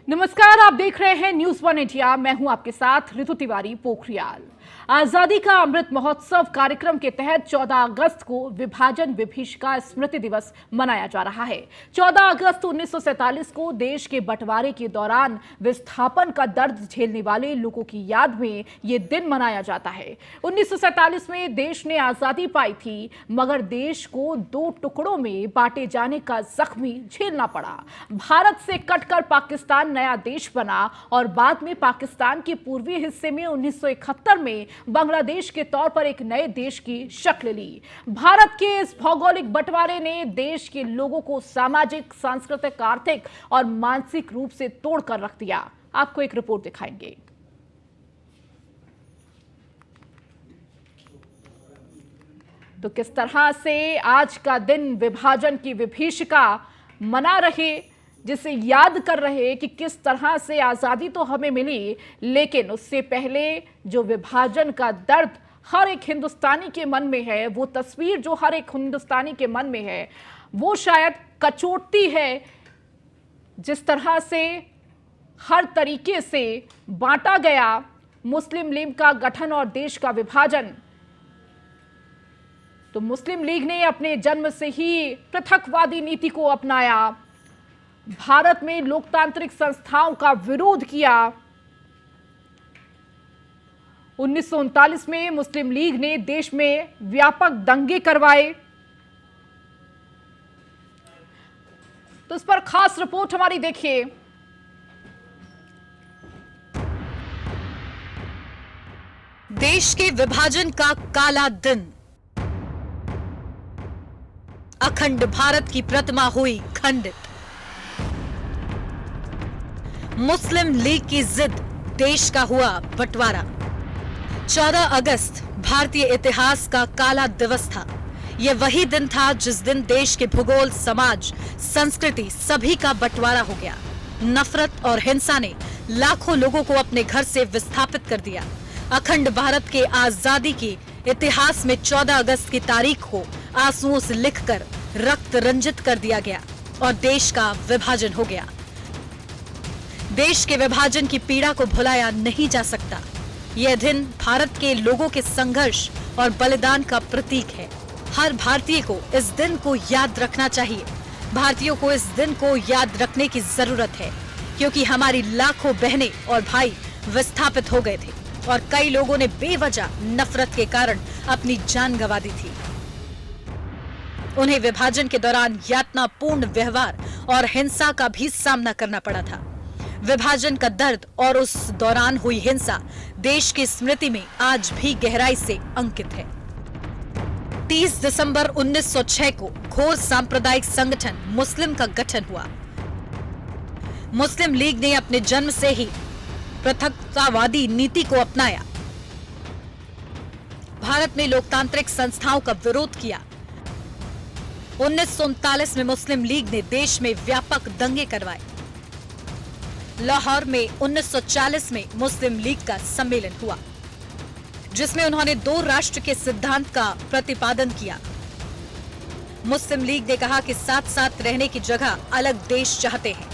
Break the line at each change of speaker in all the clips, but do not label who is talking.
नमस्कार, आप देख रहे हैं न्यूज वन इंडिया। मैं हूं आपके साथ ऋतु तिवारी पोखरियाल। आजादी का अमृत महोत्सव कार्यक्रम के तहत 14 अगस्त को विभाजन विभीषिका स्मृति दिवस मनाया जा रहा है। 14 अगस्त 1947 को देश के बंटवारे के दौरान विस्थापन का दर्द झेलने वाले लोगों की याद में ये दिन मनाया जाता है। 1947 में देश ने आजादी पाई थी, मगर देश को दो टुकड़ों में बांटे जाने का जख्मी झेलना पड़ा। भारत से कटकर पाकिस्तान नया देश बना और बाद में पाकिस्तान के पूर्वी हिस्से में 1971 में बांग्लादेश के तौर पर एक नए देश की शक्ल ली। भारत के इस भौगोलिक बंटवारे ने देश के लोगों को सामाजिक, सांस्कृतिक, आर्थिक और मानसिक रूप से तोड़कर रख दिया। आपको एक रिपोर्ट दिखाएंगे। तो किस तरह से आज का दिन विभाजन की विभीषिका मना रहे, जिसे याद कर रहे कि किस तरह से आजादी तो हमें मिली, लेकिन उससे पहले जो विभाजन का दर्द हर एक हिंदुस्तानी के मन में है, वो तस्वीर जो हर एक हिंदुस्तानी के मन में है, वो शायद कचोटती है। जिस तरह से हर तरीके से बांटा गया मुस्लिम लीग का गठन और देश का विभाजन, तो मुस्लिम लीग ने अपने जन्म से ही पृथकवादी नीति को अपनाया, भारत में लोकतांत्रिक संस्थाओं का विरोध किया। 1939 में मुस्लिम लीग ने देश में व्यापक दंगे करवाए। तो इस पर खास रिपोर्ट हमारी देखिए।
देश के विभाजन का काला दिन, अखंड भारत की प्रतिमा हुई खंडित। मुस्लिम लीग की जिद, देश का हुआ बंटवारा। 14 अगस्त भारतीय इतिहास का काला दिवस था। यह वही दिन था जिस दिन देश के भूगोल, समाज, संस्कृति सभी का बंटवारा हो गया। नफरत और हिंसा ने लाखों लोगों को अपने घर से विस्थापित कर दिया। अखंड भारत के आजादी के इतिहास में 14 अगस्त की तारीख को आंसुओं से लिखकर रक्त रंजित कर दिया गया और देश का विभाजन हो गया। देश के विभाजन की पीड़ा को भुलाया नहीं जा सकता। यह दिन भारत के लोगों के संघर्ष और बलिदान का प्रतीक है। हर भारतीय को इस दिन को याद रखना चाहिए। भारतीयों को इस दिन को याद रखने की जरूरत है, क्योंकि हमारी लाखों बहनें और भाई विस्थापित हो गए थे और कई लोगों ने बेवजह नफरत के कारण अपनी जान गंवा दी थी। उन्हें विभाजन के दौरान यातनापूर्ण व्यवहार और हिंसा का भी सामना करना पड़ा था। विभाजन का दर्द और उस दौरान हुई हिंसा देश की स्मृति में आज भी गहराई से अंकित है। 30 दिसंबर 1906 को घोर सांप्रदायिक संगठन मुस्लिम का गठन हुआ। मुस्लिम लीग ने अपने जन्म से ही पृथकतावादी नीति को अपनाया। भारत में लोकतांत्रिक संस्थाओं का विरोध किया। 1939 में मुस्लिम लीग ने देश में व्यापक दंगे करवाए। लाहौर में 1940 में मुस्लिम लीग का सम्मेलन हुआ, जिसमें उन्होंने दो राष्ट्र के सिद्धांत का प्रतिपादन किया। मुस्लिम लीग ने कहा कि साथ साथ रहने की जगह अलग देश चाहते हैं।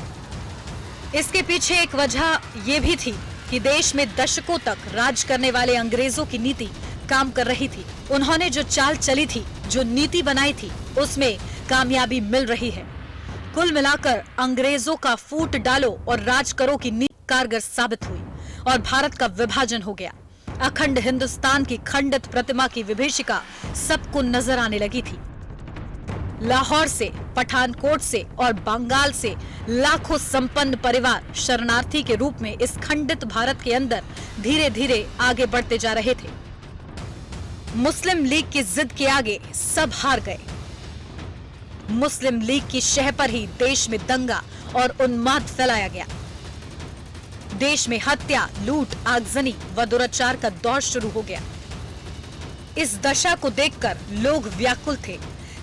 इसके पीछे एक वजह यह भी थी कि देश में दशकों तक राज करने वाले अंग्रेजों की नीति काम कर रही थी। उन्होंने जो चाल चली थी, जो नीति बनाई थी, उसमें कामयाबी मिल रही है। कुल मिलाकर अंग्रेजों का फूट डालो और राज करो की नीति कारगर साबित हुई और भारत का विभाजन हो गया। अखंड हिंदुस्तान की खंडित प्रतिमा की विभीषिका सबको नजर आने लगी थी। लाहौर से, पठानकोट से और बंगाल से लाखों संपन्न परिवार शरणार्थी के रूप में इस खंडित भारत के अंदर धीरे धीरे आगे बढ़ते जा रहे थे। मुस्लिम लीग की जिद के आगे सब हार गए। मुस्लिम लीग की शह पर ही देश में दंगा और उन्माद फैलाया गया। देश में हत्या, लूट, आगजनी व दुराचार का दौर शुरू हो गया। इस दशा को देखकर लोग व्याकुल थे।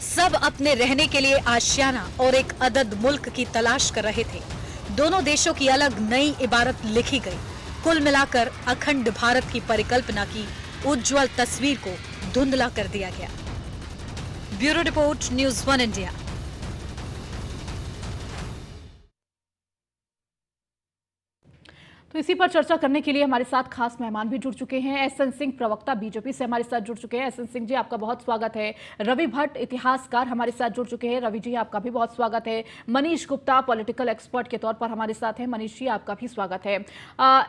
सब अपने रहने के लिए आशियाना और एक अदद मुल्क की तलाश कर रहे थे। दोनों देशों की अलग नई इबारत लिखी गई। कुल मिलाकर अखंड भारत की परिकल्पना की उज्जवल तस्वीर को धुंधला कर दिया गया। Bureau report, news one India.
तो इसी पर चर्चा करने के लिए हमारे साथ खास मेहमान भी जुड़ चुके हैं। एसएन सिंह, प्रवक्ता बीजेपी से हमारे साथ जुड़ चुके हैं। एसएन सिंह जी, आपका बहुत स्वागत है। रवि भट्ट, इतिहासकार, हमारे साथ जुड़ चुके हैं। रवि जी, आपका भी बहुत स्वागत है। मनीष गुप्ता, पॉलिटिकल एक्सपर्ट के तौर पर हमारे साथ हैं। मनीष जी, आपका भी स्वागत है।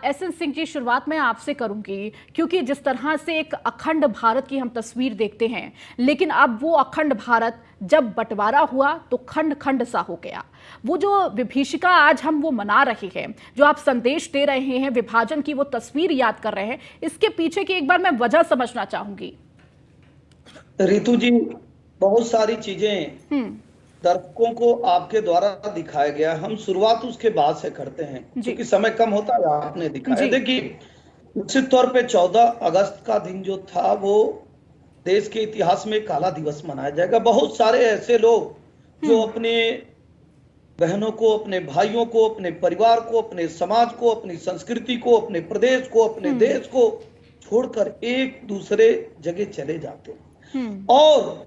एसएन सिंह जी, शुरुआत मैं आपसे करूंगी, क्योंकि जिस तरह से एक अखंड भारत की हम तस्वीर देखते हैं, लेकिन अब वो अखंड भारत जब बंटवारा हुआ तो खंड खंड सा हो गया। वो जो विभीषिका आज हम वो मना रहे हैं, जो आप संदेश दे रहे हैं, विभाजन की वो तस्वीर याद कर रहे हैं, इसके पीछे की एक बार मैं वजह समझना चाहूंगी।
रितु जी, बहुत सारी चीजें दर्शकों को आपके द्वारा दिखाया गया। हम शुरुआत उसके बाद से करते हैं क्योंकि समय कम होता है। आपने दिखाया, देखिए निश्चित तौर पे 14 अगस्त का दिन जो था वो देश के इतिहास में काला दिवस मनाया जाएगा। बहुत सारे ऐसे लोग जो अपने बहनों को, अपने भाइयों को, अपने परिवार को, अपने समाज को, अपनी संस्कृति को, अपने प्रदेश को, अपने देश को छोड़कर एक दूसरे जगह चले जाते हैं और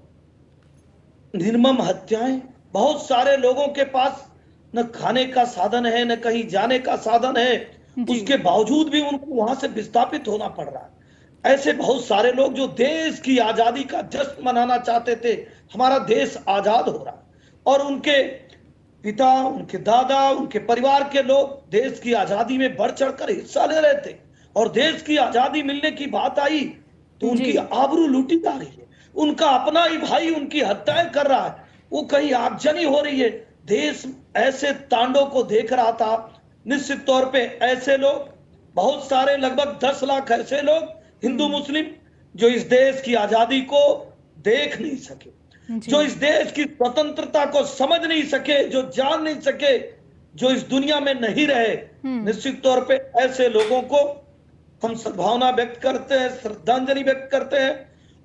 निर्मम हत्याएं। बहुत सारे लोगों के पास न खाने का साधन है, न कहीं जाने का साधन है, उसके बावजूद भी उनको वहां से विस्थापित होना पड़ रहा है। ऐसे बहुत सारे लोग जो देश की आजादी का जश्न मनाना चाहते थे, हमारा देश आजाद हो रहा है, और उनके पिता, उनके दादा, उनके परिवार के लोग देश की आजादी में बढ़ चढ़कर हिस्सा ले रहे थे, और देश की आजादी मिलने की बात आई तो उनकी आबरू लूटी जा रही है। उनका अपना ही भाई उनकी हत्याएं कर रहा है, वो कहीं आगजनी हो रही है। देश ऐसे तांडव को देख रहा था। निश्चित तौर पे ऐसे लोग बहुत सारे, लगभग 10 लाख ऐसे लोग हिंदू मुस्लिम जो इस देश की आजादी को देख नहीं सके, जो इस देश की स्वतंत्रता को समझ नहीं सके, जो जान नहीं सके, जो इस दुनिया में नहीं रहे। निश्चित तौर पे ऐसे लोगों को हम सद्भावना व्यक्त करते हैं, श्रद्धांजलि व्यक्त करते हैं,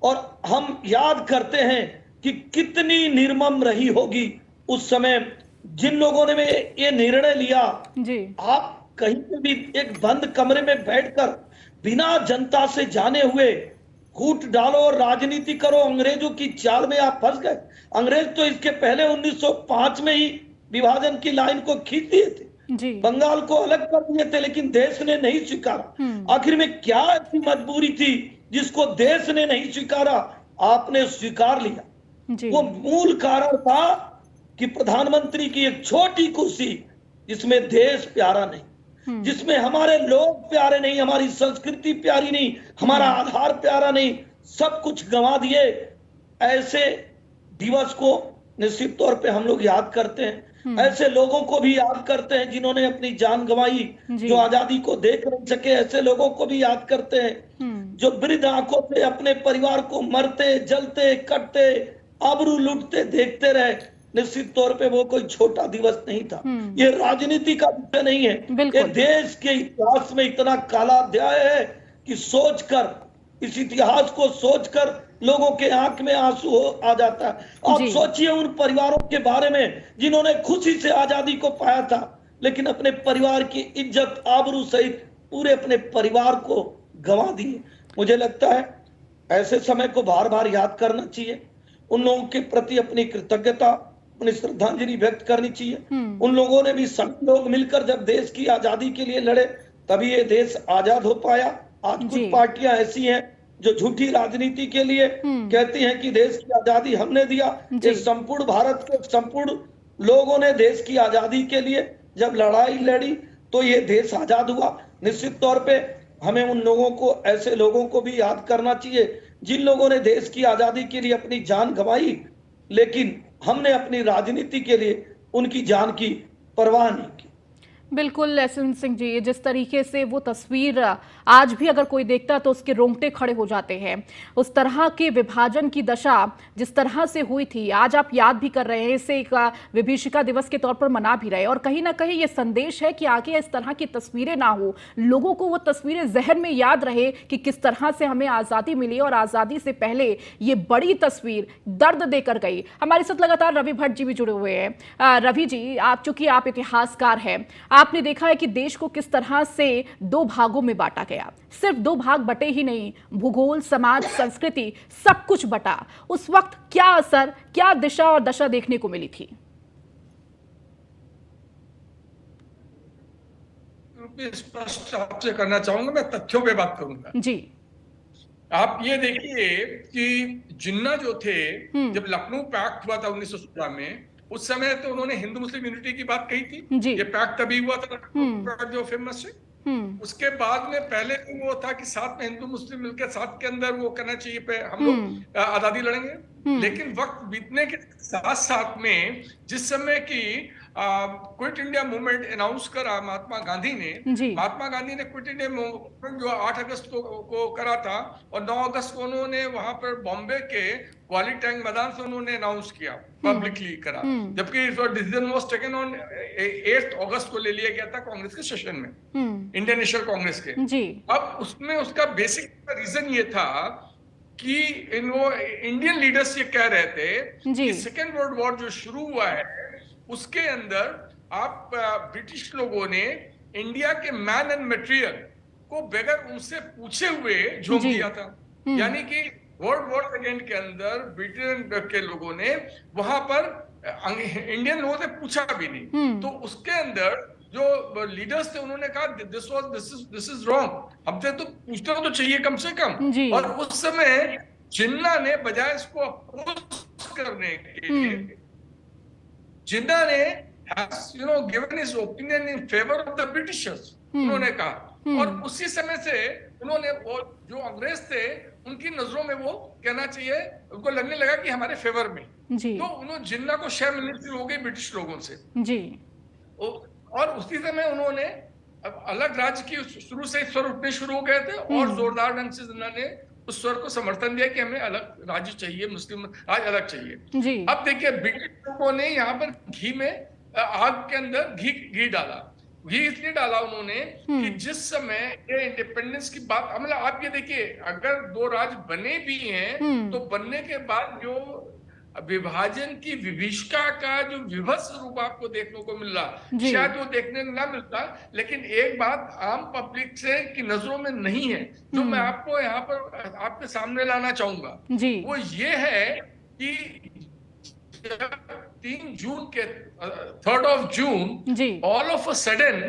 और हम याद करते हैं कि कितनी निर्मम रही होगी उस समय जिन लोगों ने ये निर्णय लिया। आप कहीं पे भी एक बंद कमरे में बैठकर बिना जनता से जाने हुए फूट डालो और राजनीति करो, अंग्रेजों की चाल में आप फंस गए। अंग्रेज तो इसके पहले 1905 में ही विभाजन की लाइन को खींच दिए थे, बंगाल को अलग कर दिए थे, लेकिन देश ने नहीं स्वीकारा। आखिर में क्या ऐसी मजबूरी थी जिसको देश ने नहीं स्वीकारा? आपने स्वीकार लिया। वो मूल कारण था कि प्रधानमंत्री की एक छोटी कुर्सी, जिसमें देश प्यारा नहीं, जिसमें हमारे लोग प्यारे नहीं, हमारी संस्कृति प्यारी नहीं, हमारा आधार प्यारा नहीं, सब कुछ गंवा दिए। ऐसे दिवस को निश्चित तौर पे हम लोग याद करते हैं। ऐसे लोगों को भी याद करते हैं जिन्होंने अपनी जान गंवाई, जो आजादी को देख नहीं सके। ऐसे लोगों को भी याद करते हैं जो वृद्ध आंखों से अपने परिवार को मरते, जलते, कटते, आबरू लूटते देखते रहे। निश्चित तौर पे वो कोई छोटा दिवस नहीं था। ये राजनीति का विषय नहीं है, ये देश के इतिहास में इतना काला अध्याय है कि सोचकर, इस इतिहास को सोचकर लोगों के आंख में आंसू आ जाता है। आप सोचिए उन परिवारों के बारे में जिन्होंने खुशी से आजादी को पाया था, लेकिन अपने परिवार की इज्जत, आबरू सहित पूरे अपने परिवार को गंवा दिए। मुझे लगता है ऐसे समय को बार बार याद करना चाहिए, उन लोगों के प्रति अपनी कृतज्ञता, अपनी श्रद्धांजलि व्यक्त करनी चाहिए। उन लोगों ने भी, सब लोग मिलकर जब देश की आजादी के लिए लड़े, तभी ये देश आजाद हो पाया। आज कुछ पार्टियां ऐसी हैं जो झूठी राजनीति के लिए कहती हैं कि देश की आजादी हमने दिया। ये संपूर्ण भारत के संपूर्ण लोगों ने देश की आजादी के लिए जब लड़ाई लड़ी तो ये देश आजाद हुआ। निश्चित तौर पे हमें उन लोगों को, ऐसे लोगों को भी याद करना चाहिए जिन लोगों ने देश की आजादी के लिए अपनी जान गंवाई, लेकिन हमने अपनी राजनीति के लिए उनकी जान की परवाह नहीं की।
बिल्कुल एसएन सिंह जी, जिस तरीके से वो तस्वीर आज भी अगर कोई देखता तो उसके रोंगटे खड़े हो जाते हैं। उस तरह के विभाजन की दशा जिस तरह से हुई थी, आज आप याद भी कर रहे हैं, इसे एक विभीषिका दिवस के तौर पर मना भी रहे, और कहीं ना कहीं ये संदेश है कि आगे इस तरह की तस्वीरें ना हो, लोगों को वो तस्वीरें जहन में याद रहे कि किस तरह से हमें आज़ादी मिली, और आज़ादी से पहले ये बड़ी तस्वीर दर्द देकर गई। हमारे साथ लगातार रवि भट्ट जी भी जुड़े हुए हैं। रवि जी, आप चूंकि आप इतिहासकार हैं, आपने देखा है कि देश को किस तरह से 2 भागों में बांटा गया। सिर्फ 2 भाग बटे ही नहीं, भूगोल, समाज, संस्कृति, सब कुछ बटा। उस वक्त क्या असर, क्या दिशा और दशा देखने को मिली थी?
रूप में स्पष्ट आपसे करना चाहूंगा, मैं तथ्यों पे बात करूंगा
जी।
आप ये देखिए कि जिन्ना जो थे, जब लखनऊ पैक्ट हुआ था 1916 में, उस समय तो उन्होंने हिंदू मुस्लिम यूनिटी की बात कही थी।
जी।
ये पैक्ट तभी हुआ था लखनऊ पैक्ट जो फेमस है। उसके बाद में पहले तो वो था कि साथ में हिंदू मुस्लिम मिलकर साथ के अंदर वो करना चाहिए पे हम लोग आजादी लड़ेंगे। लेकिन वक्त बीतने के साथ साथ में जिस समय की क्विट इंडिया मूवमेंट अनाउंस करा महात्मा गांधी ने, क्विट इंडिया मूवमेंट जो 8 अगस्त को करा था, और 9 अगस्त को उन्होंने वहां पर बॉम्बे के ग्वाली टैंक मैदान से उन्होंने अनाउंस किया, पब्लिकली करा, जबकि डिसीजन वाज टेकन ऑन 8 अगस्त को ले लिया गया था कांग्रेस के सेशन में, इंडियन नेशनल कांग्रेस के। अब उसमें उसका बेसिक रीजन ये था कि इंडियन लीडर्स ये कह रहे थे कि सेकेंड वर्ल्ड वॉर जो शुरू हुआ है उसके अंदर आप ब्रिटिश लोगों ने इंडिया के मैन एंड मटेरियल को बगैर उनसे पूछे हुए झोंक दिया था। यानी कि वर्ल्ड वॉर सेकेंड के अंदर ब्रिटेन के लोगों ने वहां पर इंडियन लोगों से पूछा भी नहीं। तो उसके अंदर जो लीडर्स थे उन्होंने कहा दिस इज रॉन्ग, हमसे तो पूछना तो चाहिए कम से कम। और उस समय जिन्ना ने बजाय इसको अपोज करने के, जिन्ना ने given his opinion in favour of the Britishers, उन्होंने कहा। और उसी समय से उन्होंने वो जो अंग्रेज थे उनकी नजरों में वो कहना चाहिए, उनको लगने लगा कि हमारे फेवर में। तो उन्होंने जिन्ना को शय मिलनी शुरू हो गई ब्रिटिश लोगों से जी। और उसी समय उन्होंने अलग राज्य की शुरू से स्वर उठने शुरू हो गए थे, और जोरदार ढंग से जिन्ना ने उस स्वर को समर्थन दिया कि हमें अलग राज्य चाहिए, मुस्लिम राज्य अलग चाहिए। अब देखिए ब्रिटिश लोगों ने यहाँ पर घी में आग के अंदर घी डाला। घी इसलिए डाला उन्होंने कि जिस समय ये इंडिपेंडेंस की बात, मतलब आप ये देखिए अगर 2 राज्य बने भी हैं तो बनने के बाद जो विभाजन की विभीषिका का जो विभत्स रूप आपको देखने को मिल रहा, शायद वो देखने ना मिलता। लेकिन एक बात आम पब्लिक से की नजरों में नहीं है, जो मैं आपको यहाँ पर आपके सामने लाना चाहूंगा, वो ये है कि 3 जून के 3rd of June all of a sudden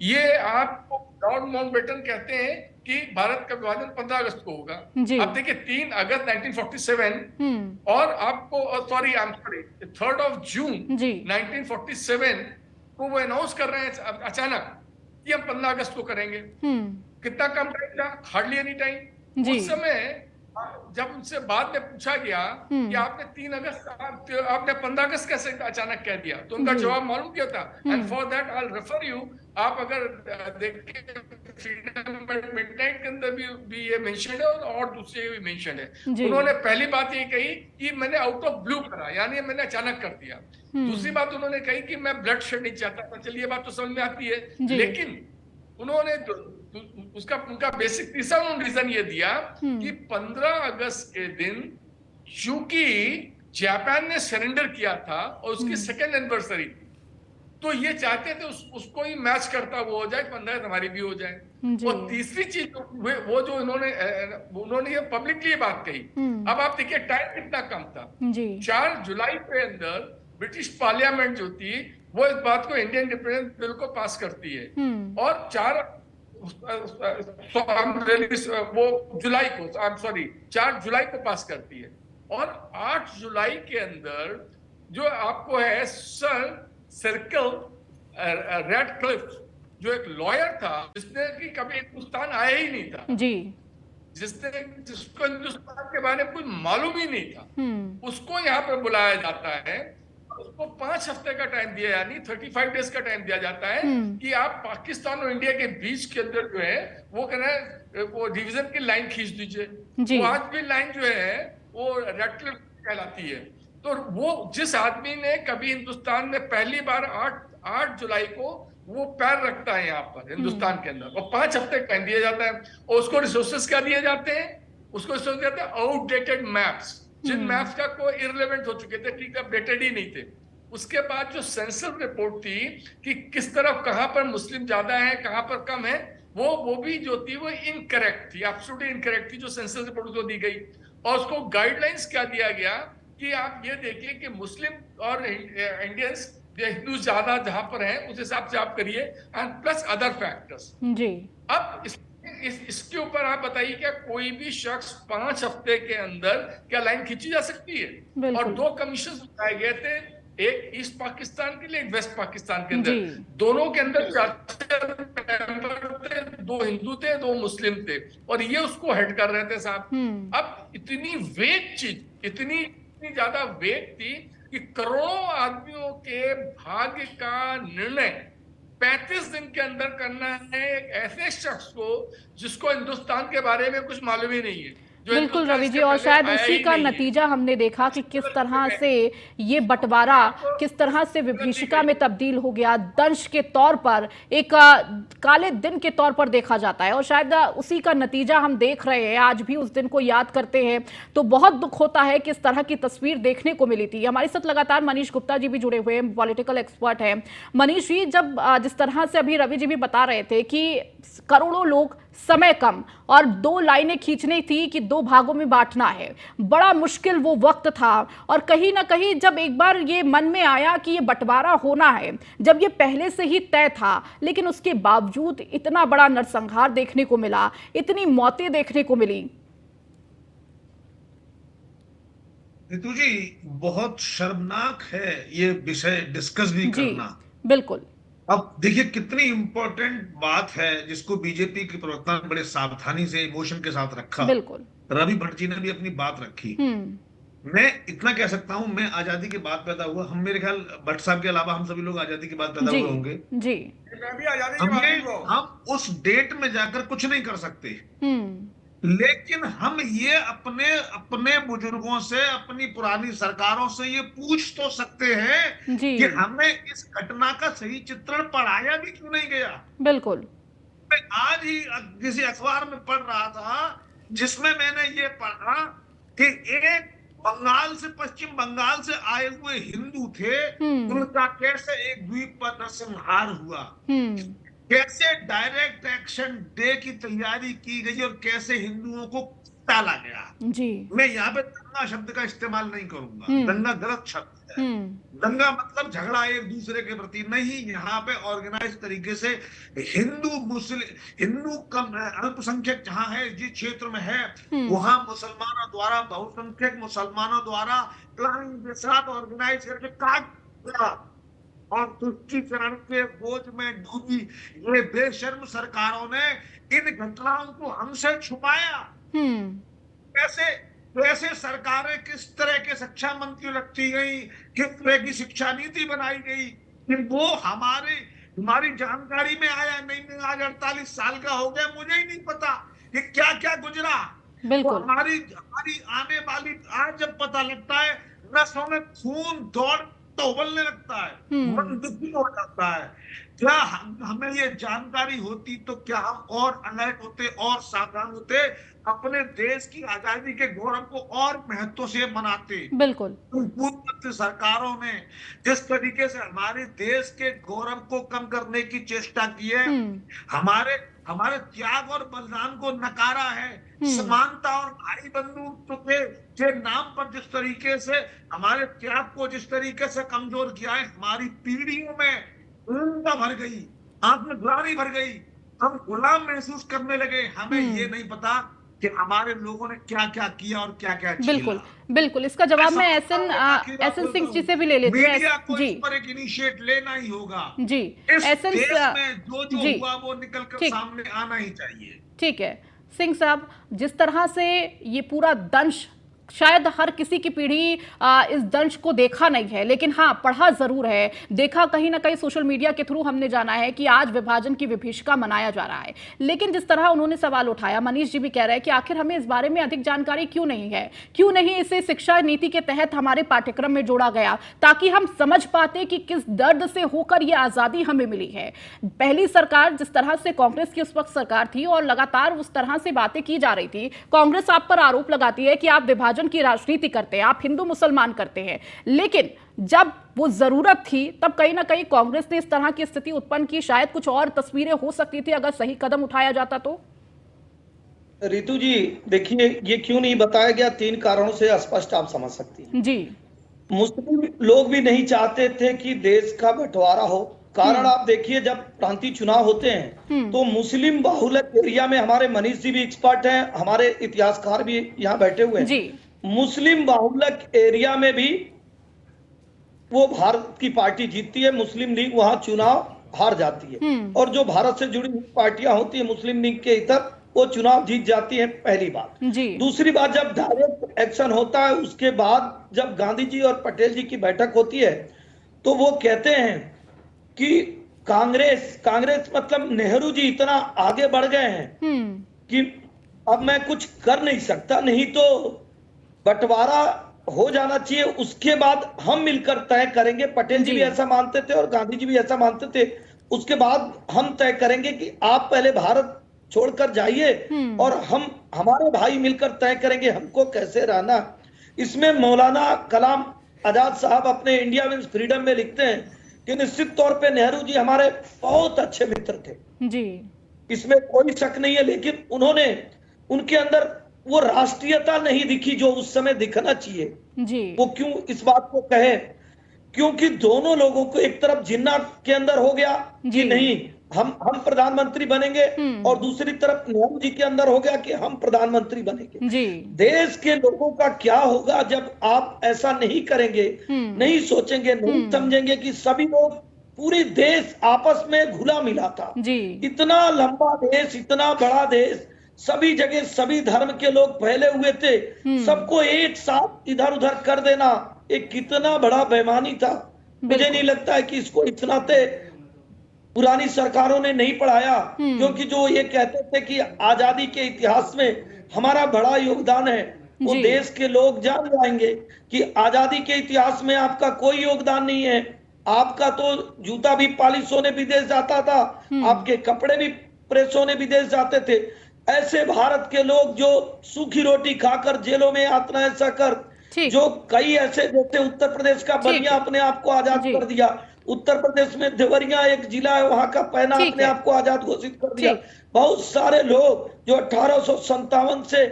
ये आपको लॉर्ड माउंटबेटन कहते हैं कि भारत का विभाजन 15 अगस्त को होगा। अब देखिए 3 अगस्त 1947 और आपको 3rd of June 1947 को वो अनाउंस कर रहे हैं अचानक कि हम 15 अगस्त को करेंगे। कितना कम टाइम था, हार्डली एनी टाइम। उस समय जब उनसे बाद में पूछा गया कि आपने 3 अगस्त आपने 15 अगस्त कैसे अचानक कह दिया, तो उनका जवाब मालूम क्या था? And for that I will refer you, आप अगर देखें फ्रीडम एट मिडनाइट के अंदर भी ये मेंशन है और दूसरे भी मेंशन है। उन्होंने पहली बात ये कही कि मैंने आउट ऑफ ब्लू करा, यानी मैंने अचानक कर दिया। दूसरी बात उन्होंने कही कि मैं ब्लड शेड नहीं चाहता था। चलिए बात तो समझ में आती है, लेकिन उन्होंने उनका बेसिक तीसरा रीजन ये दिया कि 15 अगस्त के दिन चूंकि जापान ने सरेंडर किया था और उसकी 2nd एनिवर्सरी थी, तो ये चाहते थे उसको ही मैच करता वो हो जाए, 15 हमारी भी हो जाए। और तीसरी चीज वो जो उन्होंने ये पब्लिकली ये बात कही। अब आप देखिए टाइम कितना कम था। 4 जुलाई के अंदर ब्रिटिश पार्लियामेंट जो थी वो इस बात को इंडियन इंडिपेंडेंस बिल को पास करती है, और 4 जुलाई को पास करती है। और 8 जुलाई के अंदर जो आपको है सर सर्कल रेडक्लिफ, जो एक लॉयर था जिसने कि कभी हिंदुस्तान आया ही नहीं था जिसको हिंदुस्तान के बारे में कुछ मालूम ही नहीं था, उसको यहाँ पे बुलाया जाता है। उसको 5 हफ्ते का टाइम दिया, यानी 35 डेज का टाइम दिया जाता है कि आप पाकिस्तान और इंडिया के बीच के अंदर जो है वो कहना वो डिवीजन की लाइन खींच दीजिए। वो आज भी लाइन जो है वो रेडक्लिफ कहलाती है। तो वो जिस आदमी ने कभी हिंदुस्तान में पहली बार 8 जुलाई को वो पैर रखता है यहाँ पर हिंदुस्तान के अंदर, और 5 हफ्ते का टाइम दिया जाता है। और उसको रिसोर्सेस क्या दिए जाते हैं? उसको रिसोर्सेस दिए जाते हैं आउटडेटेड मैप्स, जिन मैप्स का कोई इररिलेवेंट हो चुके थे, ठीक अपडेटेड ही नहीं थे। उसके बाद जो सेंसस रिपोर्ट थी कि किस तरफ कहां पर मुस्लिम ज्यादा है कहां पर कम है, वो भी जो थी वो इनकरेक्ट थी, एब्सोल्युटली इनकरेक्ट थी जो सेंसस रिपोर्ट को दी गई। और उसको गाइडलाइंस क्या दिया गया कि आप ये देखिए कि मुस्लिम और इंडियंस हिंदू ज्यादा जहां पर हैं उस हिसाब से आप करिए, एंड प्लस अदर फैक्टर्स।
जी।
अब इसके ऊपर आप बताइए, क्या कोई भी शख्स 5 हफ्ते के अंदर क्या लाइन खींची जा सकती है? और 2 कमीशन बनाए गए थे, एक ईस्ट पाकिस्तान के लिए, एक वेस्ट पाकिस्तान के अंदर। दोनों के अंदर 4 मेंबर थे, 2 हिंदू थे, 2 मुस्लिम थे, और ये उसको हेड कर रहे थे साहब। अब इतनी वेग चीज, इतनी ज्यादा वेग थी कि करोड़ों आदमियों के भाग्य का निर्णय 35 दिन के अंदर करना है एक ऐसे शख्स को जिसको हिंदुस्तान के बारे में कुछ मालूम ही नहीं है।
बिल्कुल रवि जी, और शायद उसी का नतीजा हमने देखा कि किस तरह से ये बंटवारा किस तरह से विभीषिका में तब्दील हो गया, दंश के तौर पर, एक काले दिन के तौर पर देखा जाता है, और शायद उसी का नतीजा हम देख रहे हैं। आज भी उस दिन को याद करते हैं तो बहुत दुख होता है कि इस तरह की तस्वीर देखने को मिली थी। हमारे साथ लगातार मनीष गुप्ता जी भी जुड़े हुए हैं, पॉलिटिकल एक्सपर्ट हैं। मनीष जी, जब जिस तरह से अभी रवि जी भी बता रहे थे कि करोड़ों लोग, समय कम, और 2 लाइनें खींचनी थी कि 2 भागों में बांटना है, बड़ा मुश्किल वो वक्त था। और कहीं ना कहीं जब एक बार ये मन में आया कि ये बंटवारा होना है, जब ये पहले से ही तय था, लेकिन उसके बावजूद इतना बड़ा नरसंहार देखने को मिला, इतनी मौतें देखने को मिली।
रितु जी, बहुत शर्मनाक है ये विषय डिस्कस भी करना।
बिल्कुल।
अब देखिए कितनी इंपॉर्टेंट बात है जिसको बीजेपी के प्रवक्ता ने बड़े सावधानी से इमोशन के साथ रखा।
बिल्कुल।
रवि भट्ट जी ने भी अपनी बात रखी। मैं इतना कह सकता हूं, मैं आजादी के बाद पैदा हुआ, हम मेरे ख्याल भट्ट साहब के अलावा हम सभी लोग आजादी के बाद पैदा हुए होंगे
जी।
हम उस डेट में जाकर कुछ नहीं कर सकते, लेकिन हम ये अपने बुजुर्गों से, अपनी पुरानी सरकारों से ये पूछ तो सकते हैं कि हमें इस घटना का सही चित्रण पढ़ाया भी क्यों नहीं गया।
बिल्कुल।
मैं आज ही किसी अखबार में पढ़ रहा था जिसमें मैंने ये पढ़ा कि एक बंगाल से, पश्चिम बंगाल से आए हुए हिंदू थे, उनका कैसे एक द्वीप पर नरसंहार हुआ, कैसे डायरेक्ट एक्शन डे की तैयारी की गई और कैसे हिंदुओं को टाला गया। जी। मैं यहाँ पे दंगा शब्द का इस्तेमाल नहीं करूंगा, दंगा गलत शब्द है। दंगा मतलब झगड़ा एक दूसरे के प्रति नहीं, यहाँ पे ऑर्गेनाइज तरीके से हिंदू कम अल्पसंख्यक जहाँ है, जिस क्षेत्र में है, वहां मुसलमानों द्वारा, बहुसंख्यक मुसलमानों द्वारा प्लानिंग के साथ ऑर्गेनाइज करके काट और तुष्टीकरण के बोझ में डूबी ये बेशर्म सरकारों ने इन घटनाओं को हमसे छुपाया। कैसे सरकारें, किस तरह के शिक्षा मंत्री रखी गई, किस तरह की शिक्षा नीति बनाई गई, कि वो हमारी जानकारी में आया नहीं। मैं आज 48 साल का हो गया, मुझे ही नहीं पता कि क्या क्या गुजरा। बिल्कुल। हमारी आने वाली, आज जब पता लगता है, नसों में खून दौड़ तो उबलने लगता है, मन दुखी हो जाता है। क्या हमें ये जानकारी होती तो क्या हम और अलर्ट होते और सावधान होते, अपने देश की आजादी के गौरव को और महत्व से मनाते। बिल्कुल। पूर्व सरकारों ने जिस तरीके से हमारे देश के गौरव को कम करने की चेष्टा की है, हमारे त्याग और बलिदान को नकारा है, समानता और भाई बंधुत्व के नाम पर जिस तरीके से हमारे त्याग को जिस तरीके से कमजोर किया है, हमारी पीढ़ियों में ऊर्जा भर गई, आत्मग्लानि भर गई, हम गुलाम महसूस करने लगे। हमें ये नहीं पता कि हमारे लोगों ने क्या क्या किया और क्या क्या झेला।
बिल्कुल बिल्कुल। इसका जवाब मैं एसएन सिंह जी से भी ले लेती हूँ।
मीडिया को इस पर एक इनिशिएट लेना ही होगा जी।
एसएन
में जो हुआ वो निकल कर सामने आना ही चाहिए।
ठीक है सिंह साहब, जिस तरह से ये पूरा दंश, शायद हर किसी की पीढ़ी इस दंश को देखा नहीं है, लेकिन हाँ पढ़ा जरूर है, देखा कहीं ना कहीं सोशल मीडिया के थ्रू हमने जाना है कि आज विभाजन की विभीषिका मनाया जा रहा है। लेकिन जिस तरह उन्होंने सवाल उठाया, मनीष जी भी कह रहे हैं कि आखिर हमें इस बारे में अधिक जानकारी क्यों नहीं है, क्यों नहीं इसे शिक्षा नीति के तहत हमारे पाठ्यक्रम में जोड़ा गया, ताकि हम समझ पाते कि किस दर्द से होकर ये आजादी हमें मिली है। पहली सरकार जिस तरह से कांग्रेस की उस वक्त सरकार थी और लगातार उस तरह से बातें की जा रही थी, कांग्रेस आप पर आरोप लगाती है कि आप विभाजन की राजनीति करते हैं, आप हिंदू मुसलमान करते हैं, लेकिन जब वो जरूरत थी तब कहीं ना कहीं कांग्रेस ने इस तरह की स्थिति उत्पन्न की। शायद कुछ और तस्वीरें हो सकती थी अगर सही कदम उठाया जाता तो।
रितु जी देखिए, ये क्यों नहीं बताया गया, 3 कारणों से स्पष्ट आप समझ सकती हैं।
जी।
मुस्लिम लोग भी नहीं चाहते थे कि देश का बंटवारा हो। कारण आप देखिए, जब प्रांतीय चुनाव होते हैं तो मुस्लिम बाहुल्य एरिया में, हमारे मनीष जी भी एक्सपर्ट हैं, हमारे इतिहासकार भी यहाँ बैठे हुए हैं, मुस्लिम बाहुल्य एरिया में भी वो भारत की पार्टी जीतती है, मुस्लिम लीग वहां चुनाव हार जाती है। और जो भारत से जुड़ी हुई पार्टियां होती है मुस्लिम लीग के इतर, वो चुनाव जीत जाती है, पहली बात। दूसरी बात, जब डायरेक्ट एक्शन होता है उसके बाद जब गांधी जी और पटेल जी की बैठक होती है तो वो कहते हैं कि कांग्रेस मतलब नेहरू जी इतना आगे बढ़ गए हैं कि अब मैं कुछ कर नहीं सकता, नहीं तो बंटवारा हो जाना चाहिए, उसके बाद हम मिलकर तय करेंगे। पटेल जी भी ऐसा मानते थे और गांधी जी भी ऐसा मानते थे। उसके बाद हम तय करेंगे कि आप पहले भारत छोड़कर जाइए और हम हमारे भाई मिलकर तय करेंगे हमको कैसे रहना। इसमें मौलाना कलाम आजाद साहब अपने इंडिया मीन्स फ्रीडम में लिखते हैं कि निश्चित तौर पे नेहरू जी हमारे बहुत अच्छे मित्र थे जी, इसमें कोई शक नहीं है, लेकिन उनके अंदर वो राष्ट्रीयता नहीं दिखी जो उस समय दिखना चाहिए जी। वो क्यों इस बात को कहे? क्योंकि दोनों लोगों को एक तरफ जिन्ना के अंदर हो गया कि नहीं हम प्रधानमंत्री बनेंगे और दूसरी तरफ नेहरू जी के अंदर हो गया कि हम प्रधानमंत्री बनेंगे जी। देश के लोगों का क्या होगा जब आप ऐसा नहीं करेंगे, नहीं सोचेंगे, नहीं समझेंगे कि सभी लोग, पूरे देश आपस में घुला मिला था जी। इतना लंबा देश, इतना बड़ा देश, सभी जगह सभी धर्म के लोग फैले हुए थे, सबको एक साथ इधर उधर कर देना एक कितना बड़ा बेईमानी था। मुझे नहीं लगता है कि इसको इतना पुरानी सरकारों ने नहीं पढ़ाया, क्योंकि जो ये कहते थे कि आजादी के इतिहास में हमारा बड़ा योगदान है, वो देश के लोग जान जाएंगे कि आजादी के इतिहास में आपका कोई योगदान नहीं है। आपका तो जूता भी पॉलिश होने विदेश जाता था, आपके कपड़े भी प्रेस होने विदेश जाते थे। ऐसे भारत के लोग जो सूखी रोटी खाकर जेलों में यातनाएं सहकर, जो कई ऐसे, जैसे उत्तर प्रदेश का बलिया अपने आप को आजाद कर दिया, उत्तर प्रदेश में देवरिया एक जिला है, वहां का पैना अपने आप को आजाद घोषित कर दिया। बहुत सारे लोग जो 1857 से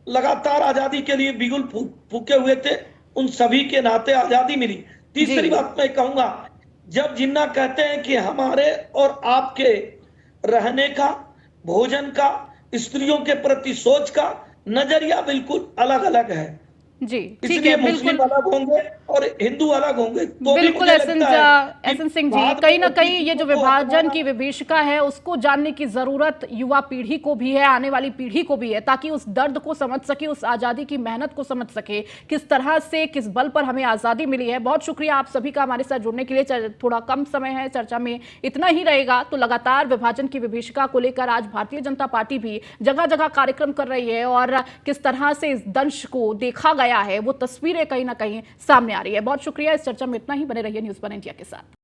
लगातार आजादी के लिए बिगुल फूके हुए थे, उन सभी के नाते आजादी मिली। तीसरी बात मैं कहूंगा, जब जिन्ना कहते हैं कि हमारे और आपके रहने का, भोजन का, स्त्रियों के प्रति सोच का नजरिया बिल्कुल अलग अलग है जी। ठीक है, मुस्लिम अलग होंगे और हिंदू अलग होंगे, तो
बिल्कुल एसन सिंह जी, कहीं ना कहीं ये जो विभाजन की विभीषिका है उसको जानने की जरूरत युवा पीढ़ी को भी है, आने वाली पीढ़ी को भी है, ताकि उस दर्द को समझ सके, उस आजादी की मेहनत को समझ सके, किस तरह से, किस बल पर हमें आजादी मिली है। बहुत शुक्रिया आप सभी का हमारे साथ जुड़ने के लिए। थोड़ा कम समय है, चर्चा में इतना ही रहेगा। तो लगातार विभाजन की विभीषिका को लेकर आज भारतीय जनता पार्टी भी जगह जगह कार्यक्रम कर रही है और किस तरह से इस दंश को देखा गया है, वो तस्वीरें कहीं ना कहीं सामने आ रही है। बहुत शुक्रिया। इस चर्चा में इतना ही। बने रहिए न्यूज़ 1 इंडिया के साथ।